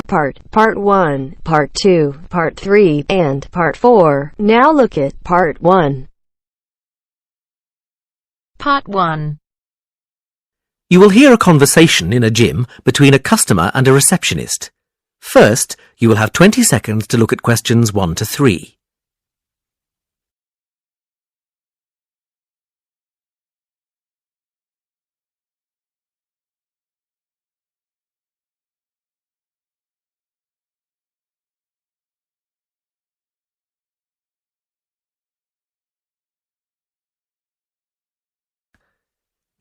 Part 1, Part 2, Part 3, and Part 4. Now look at Part 1. Part 1. You will hear a conversation in a gym between a customer and a receptionist. First, you will have 20 seconds to look at questions 1 to 3.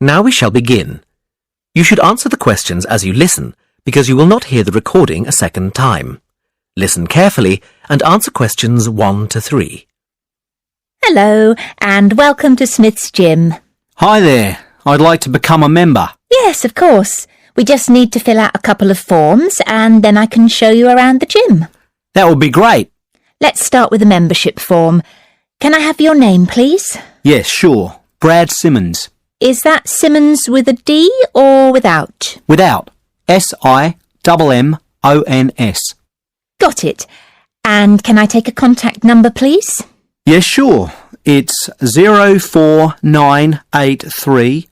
Now we shall begin. You should answer the questions as you listen, because you will not hear the recording a second time. Listen carefully and answer questions 1 to 3. Hello, and welcome to Smith's Gym. Hi there. I'd like to become a member. Yes, of course. We just need to fill out a couple of forms, and then I can show you around the gym. That would be great. Let's start with the membership form. Can I have your name, please? Yes, sure. Brad Simmons. Is that Simmons with a D or without? Without. S-I-M-M-O-N-S. Got it. And can I take a contact number, please? Yes, sure. It's 04983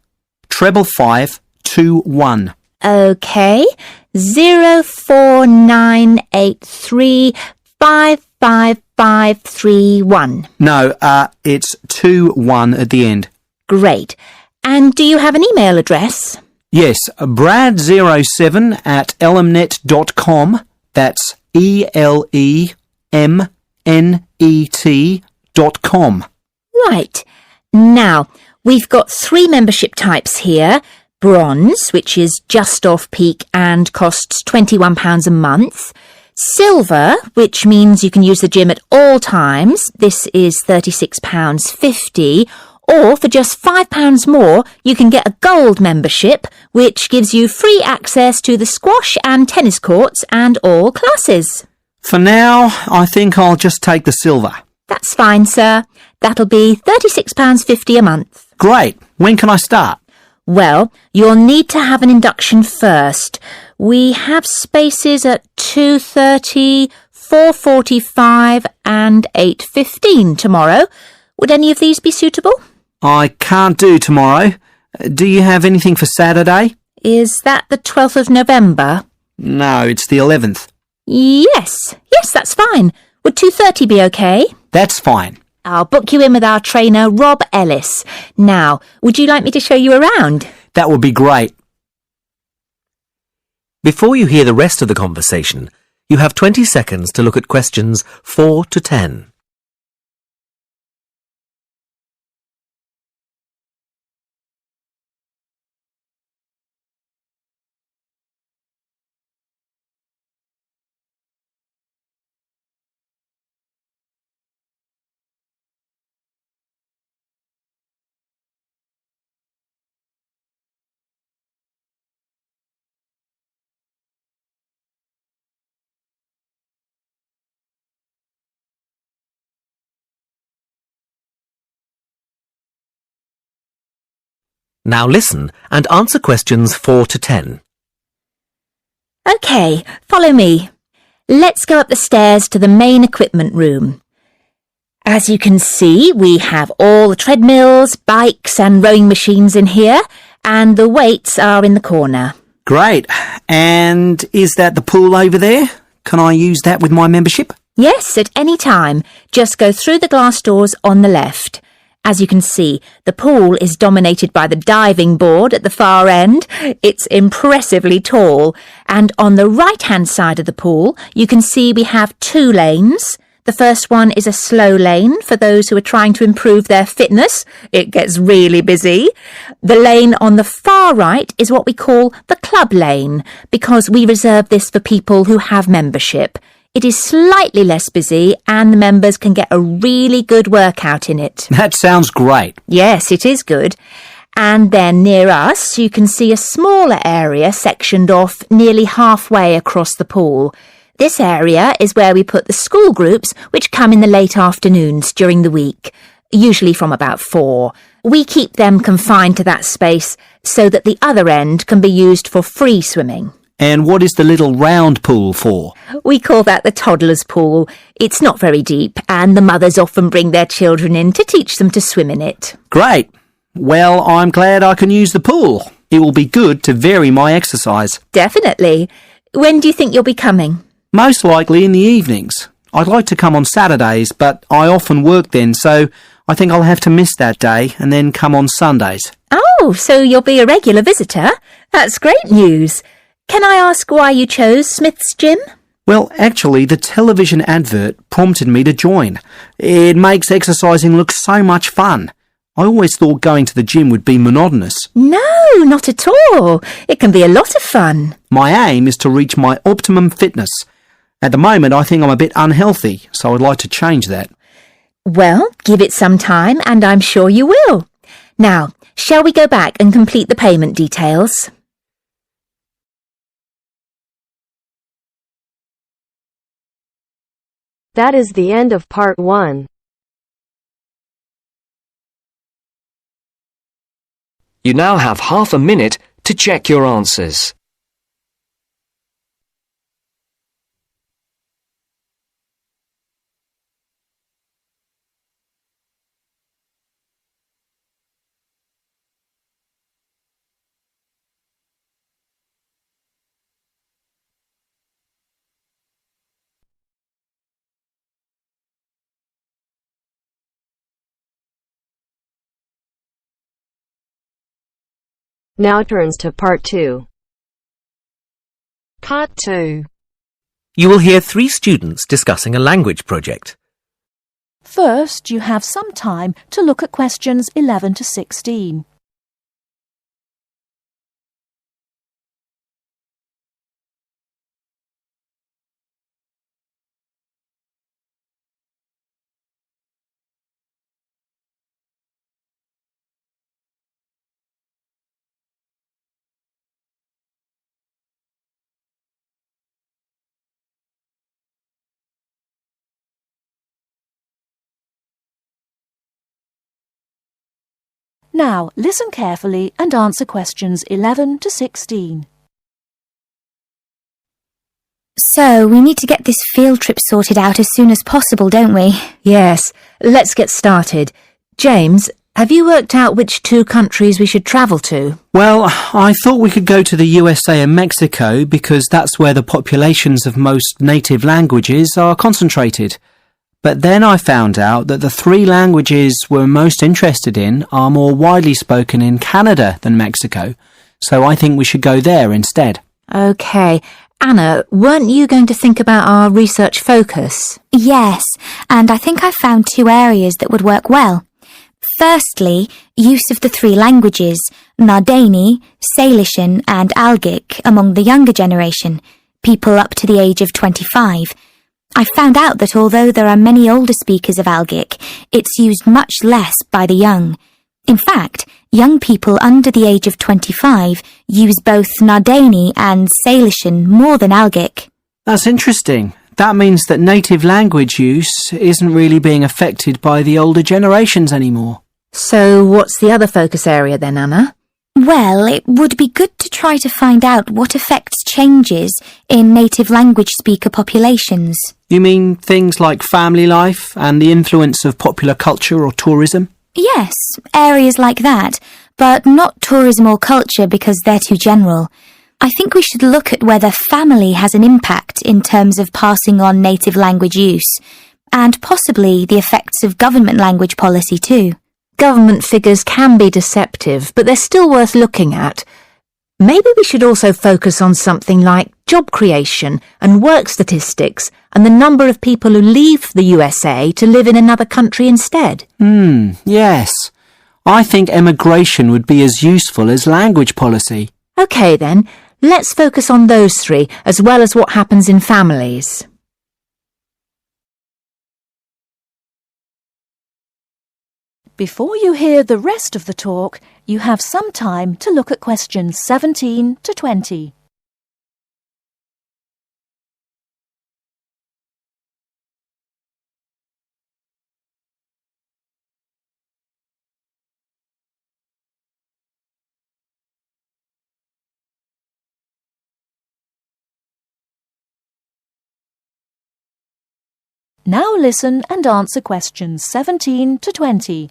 55521. Okay. 04983 55531. No, it's 21 at the end. Great. And do you have an email address? Yes, brad07@elemnet.com. That's ELEMNET.com. Right. Now, we've got 3 membership types here. Bronze, which is just off-peak and costs £21 a month. Silver, which means you can use the gym at all times. This is £36.50. Or for just £5 more, you can get a gold membership, which gives you free access to the squash and tennis courts and all classes. For now, I think I'll just take the silver. That's fine, sir. That'll be £36.50 a month. Great. When can I start? Well, you'll need to have an induction first. We have spaces at 2:30, 4:45 and 8:15 tomorrow. Would any of these be suitable? I can't do tomorrow. Do you have anything for Saturday? Is that the 12th of November? No, it's the 11th. Yes, that's fine. Would 2:30 be okay? That's fine. I'll book you in with our trainer, Rob Ellis. Now, would you like me to show you around? That would be great. Before you hear the rest of the conversation, you have 20 seconds to look at questions 4 to 10. Now listen and answer questions 4 to 10. Okay, follow me. Let's go up the stairs to the main equipment room. As you can see, we have all the treadmills, bikes and rowing machines in here, and the weights are in the corner. Great. And is that the pool over there? Can I use that with my membership? Yes, at any time. Just go through the glass doors on the left. As you can see, the pool is dominated by the diving board at the far end. It's impressively tall. And on the right-hand side of the pool, you can see we have 2 lanes. The first one is a slow lane for those who are trying to improve their fitness. It gets really busy. The lane on the far right is what we call the club lane, because we reserve this for people who have membership. It is slightly less busy and the members can get a really good workout in it. That sounds great. Yes, it is good. And then near us, you can see a smaller area sectioned off nearly halfway across the pool. This area is where we put the school groups which come in the late afternoons during the week, usually from about 4. We keep them confined to that space so that the other end can be used for free swimming. And what is the little round pool for? We call that the toddler's pool. It's not very deep, and the mothers often bring their children in to teach them to swim in it. Great. Well, I'm glad I can use the pool. It will be good to vary my exercise. Definitely. When do you think you'll be coming? Most likely in the evenings. I'd like to come on Saturdays, but I often work then, so I think I'll have to miss that day and then come on Sundays. Oh, so you'll be a regular visitor? That's great news. Can I ask why you chose Smith's Gym? Well, actually, the television advert prompted me to join. It makes exercising look so much fun. I always thought going to the gym would be monotonous. No, not at all. It can be a lot of fun. My aim is to reach my optimum fitness. At the moment, I think I'm a bit unhealthy, so I'd like to change that. Well, give it some time and I'm sure you will. Now, shall we go back and complete the payment details? That is the end of part 1. You now have half a minute to check your answers. Now turns to part 2. Part 2. You will hear 3 students discussing a language project. First, you have some time to look at questions 11 to 16. Now, listen carefully and answer questions 11 to 16. So, we need to get this field trip sorted out as soon as possible, don't we? Yes, let's get started. James, have you worked out which 2 countries we should travel to? Well, I thought we could go to the USA and Mexico because that's where the populations of most native languages are concentrated. But then I found out that the 3 languages we're most interested in are more widely spoken in Canada than Mexico, so I think we should go there instead. OK. Anna, weren't you going to think about our research focus? Yes, and I think I found 2 areas that would work well. Firstly, use of the 3 languages, Nardini, Salishan and Algic among the younger generation, people up to the age of 25. I found out that although there are many older speakers of Algic, it's used much less by the young. In fact, young people under the age of 25 use both Nardini and Salishan more than Algic. That's interesting. That means that native language use isn't really being affected by the older generations anymore. So what's the other focus area then, Anna? Well, it would be good to try to find out what affects changes in native language speaker populations. You mean things like family life and the influence of popular culture or tourism? Yes, areas like that, but not tourism or culture because they're too general. I think we should look at whether family has an impact in terms of passing on native language use, and possibly the effects of government language policy too. Government figures can be deceptive, but they're still worth looking at. Maybe we should also focus on something like job creation and work statistics and the number of people who leave the USA to live in another country instead. Yes. I think emigration would be as useful as language policy. OK then, let's focus on those 3 as well as what happens in families. Before you hear the rest of the talk, you have some time to look at questions 17 to 20. Now listen and answer questions 17 to 20.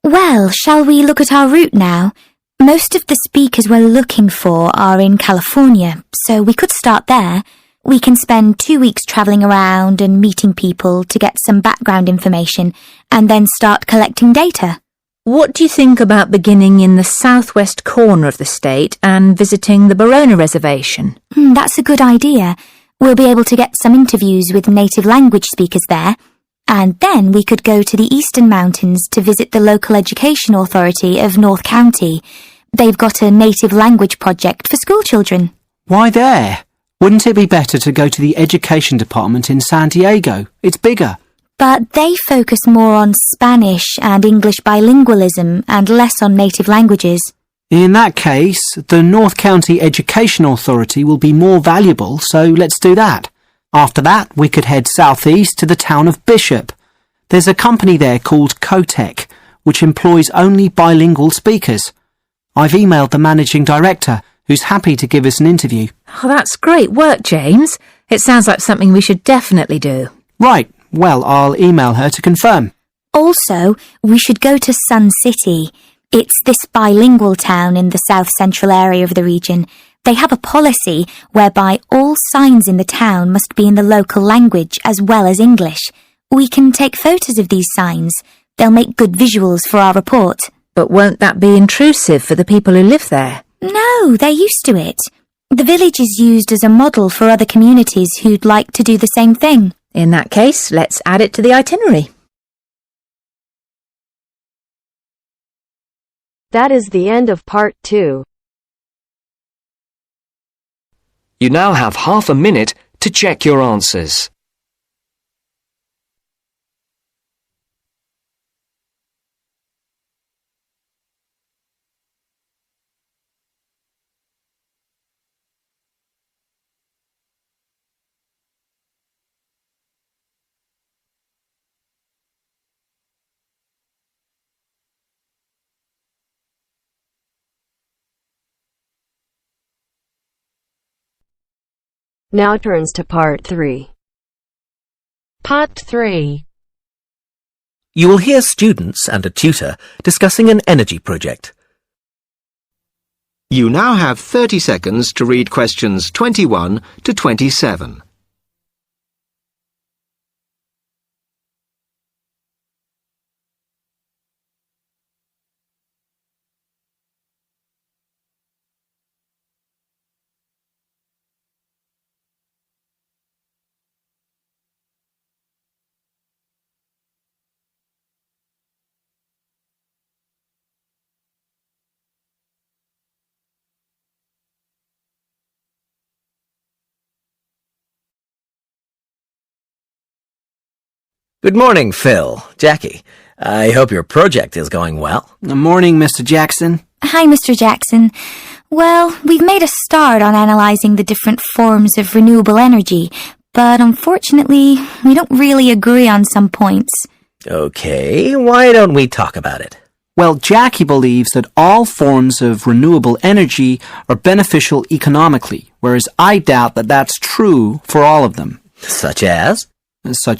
Well, shall we look at our route now? Most of the speakers we're looking for are in California, so we could start there. We can spend 2 weeks travelling around and meeting people to get some background information, and then start collecting data. What do you think about beginning in the southwest corner of the state and visiting the Barona Reservation? That's a good idea. We'll be able to get some interviews with native language speakers there. And then we could go to the Eastern Mountains to visit the local education authority of North County. They've got a native language project for school children. Why there? Wouldn't it be better to go to the education department in San Diego? It's bigger. But they focus more on Spanish and English bilingualism and less on native languages. In that case, the North County Education Authority will be more valuable, so let's do that. After that, we could head southeast to the town of Bishop. There's a company there called Cotec, which employs only bilingual speakers. I've emailed the managing director, who's happy to give us an interview. Oh, that's great work, James. It sounds like something we should definitely do. Right, well, I'll email her to confirm. Also, we should go to Sun City. It's this bilingual town in the south-central area of the region. They have a policy whereby all signs in the town must be in the local language as well as English. We can take photos of these signs. They'll make good visuals for our report. But won't that be intrusive for the people who live there? No, they're used to it. The village is used as a model for other communities who'd like to do the same thing. In that case, let's add it to the itinerary. That is the end of part 2. You now have half a minute to check your answers. Now turns to part 3. Part 3. You will hear students and a tutor discussing an energy project. You now have 30 seconds to read questions 21 to 27. Good morning, Phil. Jackie. I hope your project is going well. Good morning, Mr. Jackson. Hi, Mr. Jackson. Well, we've made a start on analysing the different forms of renewable energy, but unfortunately, we don't really agree on some points. Okay, why don't we talk about it? Well, Jackie believes that all forms of renewable energy are beneficial economically, whereas I doubt that that's true for all of them. Such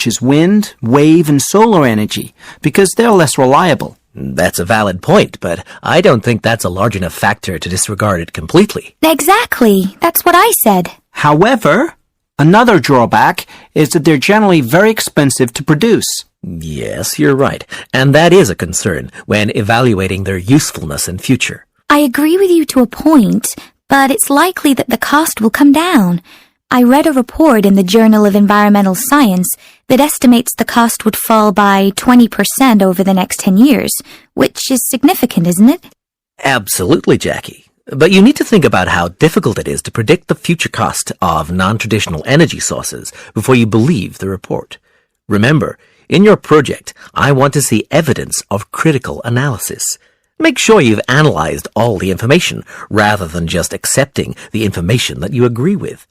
as wind, wave, and solar energy, because they're less reliable. That's a valid point, but I don't think that's a large enough factor to disregard it completely. Exactly. That's what I said. However, another drawback is that they're generally very expensive to produce. Yes, you're right, and that is a concern when evaluating their usefulness in future. I agree with you to a point, but it's likely that the cost will come down. I read a report in the Journal of Environmental Science that estimates the cost would fall by 20% over the next 10 years, which is significant, isn't it? Absolutely, Jackie. But you need to think about how difficult it is to predict the future cost of non-traditional energy sources before you believe the report. Remember, in your project, I want to see evidence of critical analysis. Make sure you've analyzed all the information rather than just accepting the information that you agree with.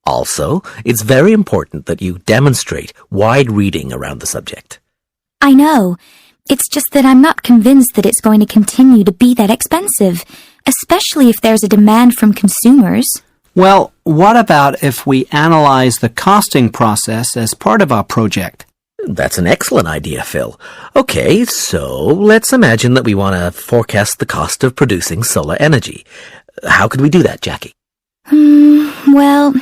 Also, it's very important that you demonstrate wide reading around the subject. I know. It's just that I'm not convinced that it's going to continue to be that expensive, especially if there's a demand from consumers. Well, what about if we analyze the costing process as part of our project? That's an excellent idea, Phil. Okay, so let's imagine that we want to forecast the cost of producing solar energy. How could we do that, Jackie? Well,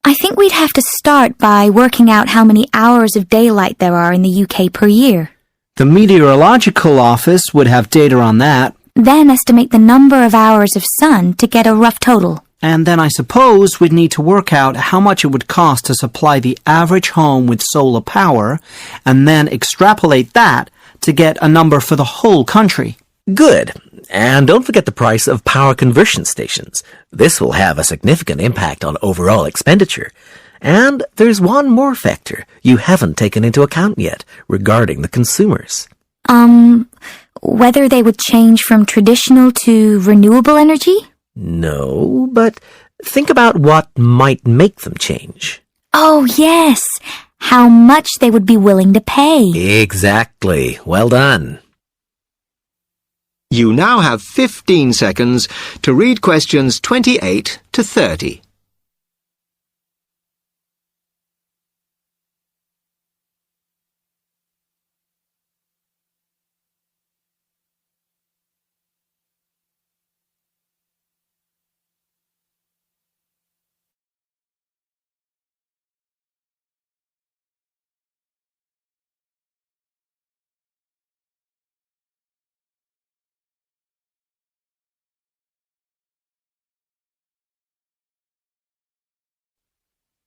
I think we'd have to start by working out how many hours of daylight there are in the UK per year. The meteorological office would have data on that. Then estimate the number of hours of sun to get a rough total. And then I suppose we'd need to work out how much it would cost to supply the average home with solar power, and then extrapolate that to get a number for the whole country. Good. And don't forget the price of power conversion stations. This will have a significant impact on overall expenditure. And there's one more factor you haven't taken into account yet regarding the consumers. Whether they would change from traditional to renewable energy? No, but think about what might make them change. Oh, yes. How much they would be willing to pay. Exactly. Well done. You now have 15 seconds to read questions 28 to 30.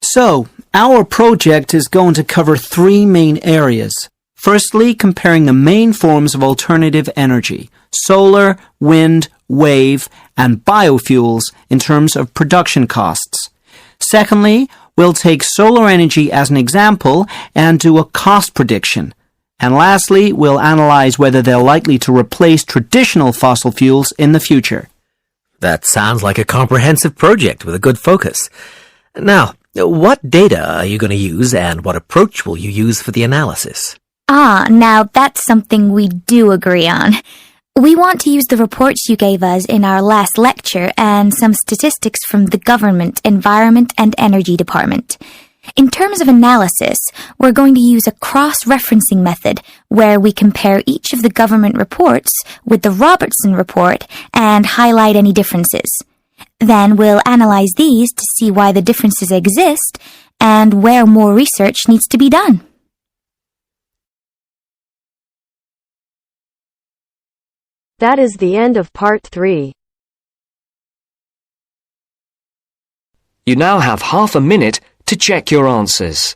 So, our project is going to cover three main areas. Firstly, comparing the main forms of alternative energy, solar, wind, wave, and biofuels in terms of production costs. Secondly, we'll take solar energy as an example and do a cost prediction. And lastly, we'll analyze whether they're likely to replace traditional fossil fuels in the future. That sounds like a comprehensive project with a good focus. Now, what data are you going to use and what approach will you use for the analysis? Now that's something we do agree on. We want to use the reports you gave us in our last lecture and some statistics from the Government, Environment and Energy Department. In terms of analysis, we're going to use a cross-referencing method where we compare each of the government reports with the Robertson report and highlight any differences. Then we'll analyze these to see why the differences exist and where more research needs to be done. That is the end of part 3. You now have half a minute to check your answers.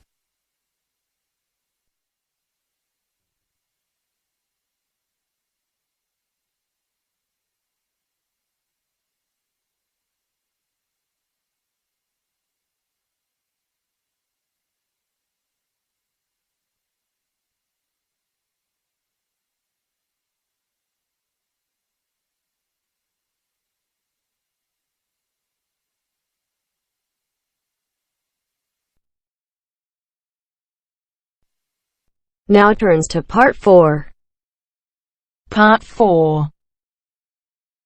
Now turns to part 4. Part 4.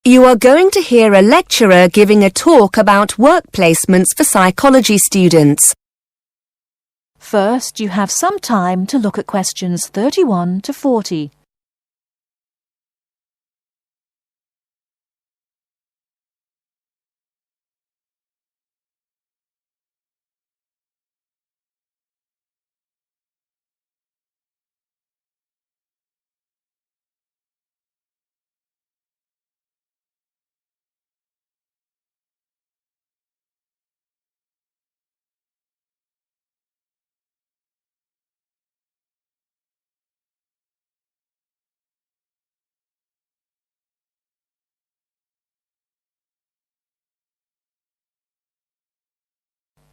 You are going to hear a lecturer giving a talk about work placements for psychology students. First, you have some time to look at questions 31 to 40.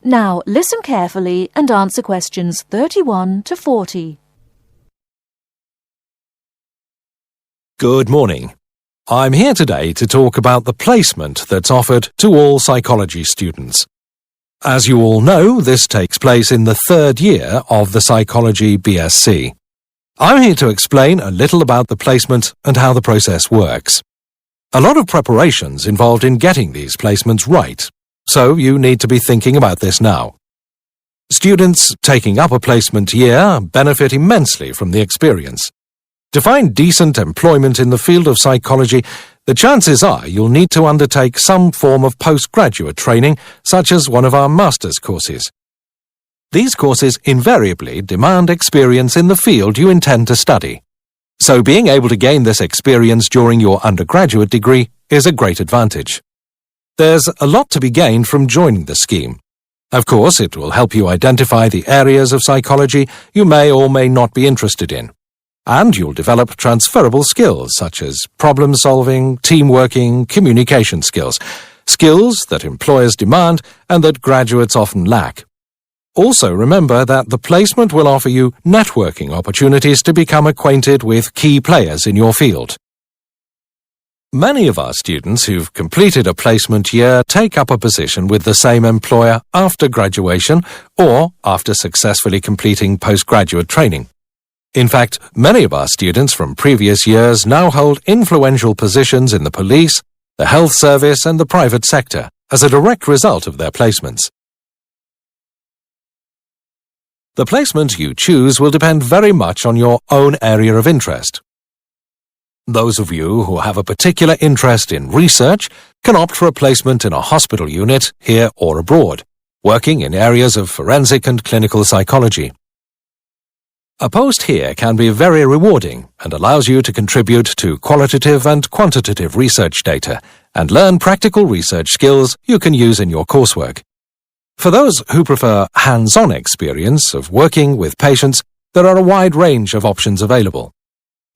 Now listen carefully and answer questions 31 to 40. Good morning. I'm here today to talk about the placement that's offered to all psychology students. As you all know, this takes place in the third year of the Psychology BSc. I'm here to explain a little about the placement and how the process works. A lot of preparation's involved in getting these placements right, so you need to be thinking about this now. Students taking up a placement year benefit immensely from the experience. To find decent employment in the field of psychology, the chances are you'll need to undertake some form of postgraduate training, such as one of our master's courses. These courses invariably demand experience in the field you intend to study. So being able to gain this experience during your undergraduate degree is a great advantage. There's a lot to be gained from joining the scheme. Of course, it will help you identify the areas of psychology you may or may not be interested in. And you'll develop transferable skills such as problem-solving, team-working, communication skills that employers demand and that graduates often lack. Also remember that the placement will offer you networking opportunities to become acquainted with key players in your field. Many of our students who've completed a placement year take up a position with the same employer after graduation or after successfully completing postgraduate training. In fact, many of our students from previous years now hold influential positions in the police, the health service and the private sector as a direct result of their placements. The placement you choose will depend very much on your own area of interest. Those of you who have a particular interest in research can opt for a placement in a hospital unit, here or abroad, working in areas of forensic and clinical psychology. A post here can be very rewarding and allows you to contribute to qualitative and quantitative research data and learn practical research skills you can use in your coursework. For those who prefer hands-on experience of working with patients, there are a wide range of options available.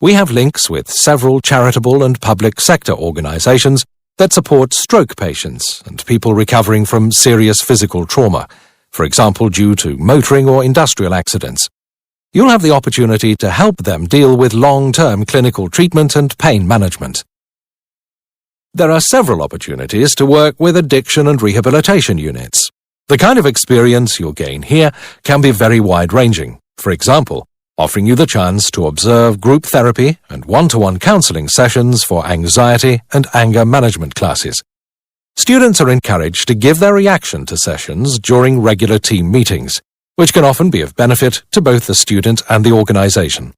We have links with several charitable and public sector organizations that support stroke patients and people recovering from serious physical trauma, for example due to motoring or industrial accidents. You'll have the opportunity to help them deal with long-term clinical treatment and pain management. There are several opportunities to work with addiction and rehabilitation units. The kind of experience you'll gain here can be very wide-ranging. For example, offering you the chance to observe group therapy and one-to-one counseling sessions for anxiety and anger management classes. Students are encouraged to give their reaction to sessions during regular team meetings, which can often be of benefit to both the student and the organization.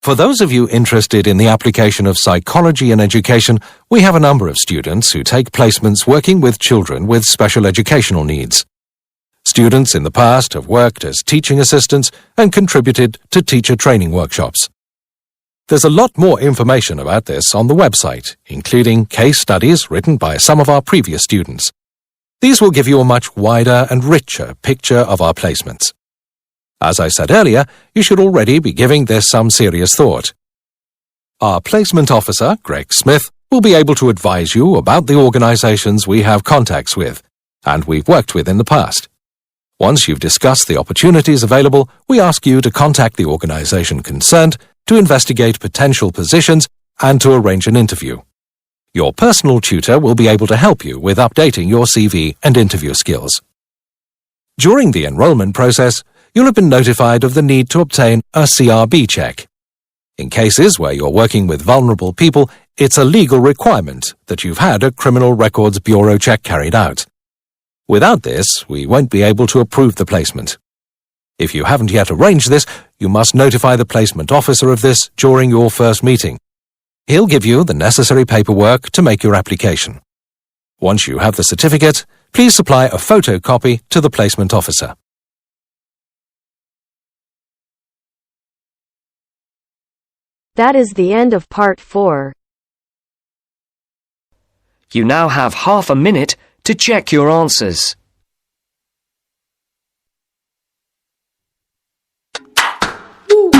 For those of you interested in the application of psychology in education, we have a number of students who take placements working with children with special educational needs. Students in the past have worked as teaching assistants and contributed to teacher training workshops. There's a lot more information about this on the website, including case studies written by some of our previous students. These will give you a much wider and richer picture of our placements. As I said earlier, you should already be giving this some serious thought. Our placement officer, Greg Smith, will be able to advise you about the organizations we have contacts with, and we've worked with in the past. Once you've discussed the opportunities available, we ask you to contact the organization concerned to investigate potential positions and to arrange an interview. Your personal tutor will be able to help you with updating your CV and interview skills. During the enrollment process, you'll have been notified of the need to obtain a CRB check. In cases where you're working with vulnerable people, it's a legal requirement that you've had a Criminal Records Bureau check carried out. Without this, we won't be able to approve the placement. If you haven't yet arranged this, you must notify the placement officer of this during your first meeting. He'll give you the necessary paperwork to make your application. Once you have the certificate, please supply a photocopy to the placement officer. That is the end of part 4. You now have half a minute to check your answers. Woo.